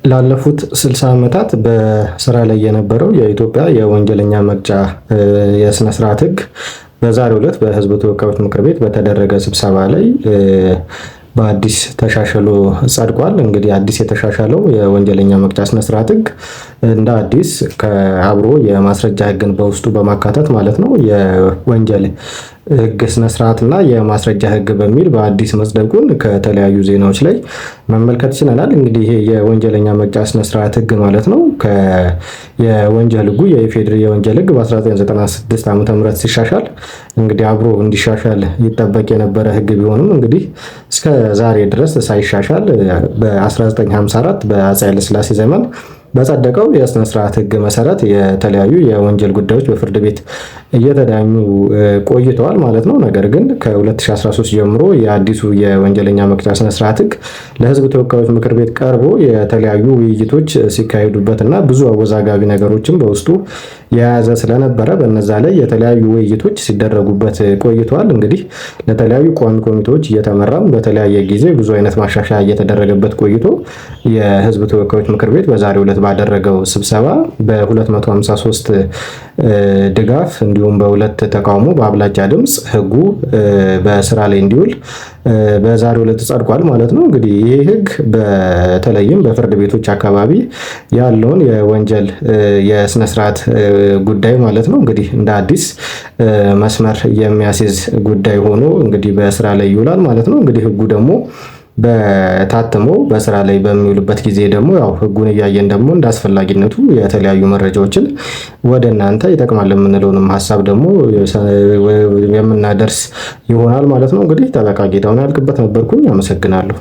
ላለፉት 60 ዓመታት በስራ ላይ የነበረው የኢትዮጵያ የወንጀለኛ መቅጫ የሥነ ሥርዓት ሕግ በዛሬው ዕለት በሕዝብ ተወካዮች ምክር ቤት በተደረገ ስብሰባ ላይ በአዲስ ተሻሽሎ ጸድቋል። እንግዲህ አዲስ የተሻሻለው የወንጀለኛ መቅጫ ሥነ ሥርዓት ሕግ እንደ አዲስ ከአብሮ የማስረጃ ሕግን በውስጡ በማካተት ማለት ነው የወንጀል ሕግ ሥነ ሥርዓትና የማስረጃ ሕግ በሚል በአዲስ መጽደቁን ከተለያዩ ዜናዎች ላይ መመልከት ችለናል። እንግዲህ ይሄ የወንጀለኛ መቅጫ ሥነ ሥርዓት ሕግ ማለት ነው የወንጀል ሕጉ የኢፌዴሪ የወንጀል ሕግ በ1996 ዓ.ም ሲሻሻል እንግዲህ አብሮ እንዲሻሻል ይጠበቅ የነበረ ሕግ ቢሆንም እንግዲህ እስከ ዛሬ ድረስ ሳይሻሻል በ1954 በአፄ ኃይለሥላሴ ዘመን በጸደቀው የሥነ ሥርዓት ሕግ መሰረት የተለያዩ የወንጀል ጉዳዮች በፍርድ ቤት እየተዳኙ ቆይተዋል ማለት ነው። ነገር ግን ከ2013 ጀምሮ የአዲሱ የወንጀለኛ መቅጫ ሥነ ሥርዓት ሕግ ለሕዝብ ተወካዮች ምክር ቤት ቀርቦ የተለያዩ ውይይቶች ሲካሄዱበትና ብዙ አወዛጋቢ ነገሮችን በውስጡ የያዘ ስለነበረ በነዛ ላይ የተለያዩ ውይይቶች ሲደረጉበት ቆይተዋል። እንግዲህ ለተለያዩ ቋሚ ኮሚቴዎች እየተመራም በተለያየ ጊዜ ብዙ አይነት ማሻሻያ እየተደረገበት ቆይቶ የሕዝብ ተወካዮች ምክር ቤት በዛሬው ዕለት ባደረገው ስብሰባ በ253 ድጋፍ እንዲሁም በሁለት ተቃውሞ በአብላጫ ድምፅ ሕጉ በስራ ላይ እንዲውል በዛሬው ዕለት ጸድቋል ማለት ነው። እንግዲህ ይህ ሕግ በተለይም በፍርድ ቤቶች አካባቢ ያለውን የወንጀል የሥነ ሥርዓት ጉዳይ ማለት ነው እንግዲህ እንደ አዲስ መስመር የሚያስይዝ ጉዳይ ሆኖ እንግዲህ በስራ ላይ ይውላል ማለት ነው። እንግዲህ ሕጉ ደግሞ በታትሞ በስራ ላይ በሚውልበት ጊዜ ደግሞ ያው ሕጉን እያየን ደግሞ እንደ አስፈላጊነቱ የተለያዩ መረጃዎችን ወደ እናንተ ይጠቅማል የምንለውንም ሀሳብ ደግሞ የምናደርስ ይሆናል ማለት ነው። እንግዲህ ጠበቃ ጌታሁን ያልክበት ነበርኩኝ። አመሰግናለሁ።